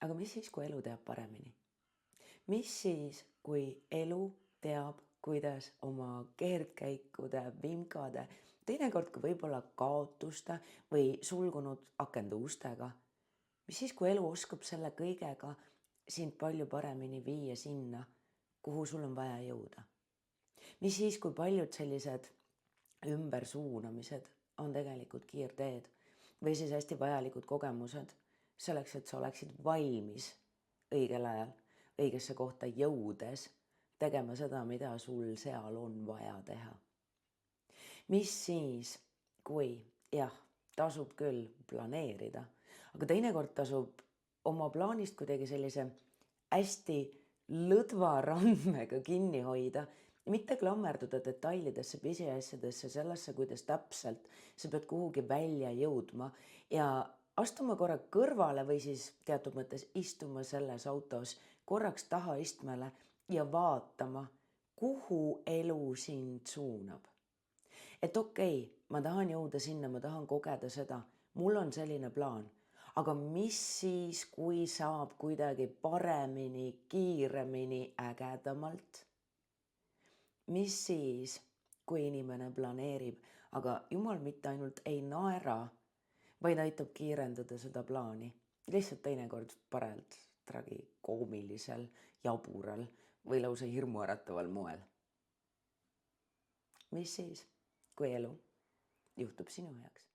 Aga mis siis, kui elu teab paremini? Mis siis, kui elu teab, kuidas oma keerdkäikude, vimkade, teinekord ka võib-olla kaotuste või sulgunud akende ustega? Mis siis, kui elu oskab selle kõigega sind palju paremini viia sinna, kuhu sul on vaja jõuda? Mis siis, kui paljud sellised ümbersuunamised on tegelikult kiirteed või siis hästi vajalikud kogemused selleks, et sa oleksid valmis õigel ajal õigesse kohta jõudes tegema seda, mida sul seal on vaja teha. Mis siis, kui jah, tasub küll planeerida, aga teinekord tasub oma plaanist kuidagi sellise hästi lõdva randmega kinni hoida, mitte klammerduda detailidesse, pisiasjadesse, sellesse, kuidas täpselt sa pead kuhugi välja jõudma ja astuma korra kõrvale või siis teatud mõttes istuma selles autos korraks tahaistmele ja vaatama, kuhu elu sind suunab. Et okei, ma tahan jõuda sinna, ma tahan kogeda seda, mul on selline plaan, aga mis siis, kui saab kuidagi paremini, kiiremini, ägedamalt? Mis siis, kui inimene planeerib, aga jumal mitte ainult ei naera, vaid aitab kiirendada seda plaani. Lihtsalt teinekord parelt tragikoomilisel, jabural või lausa hirmuärataval moel. Mis siis, kui elu juhtub sinu heaks?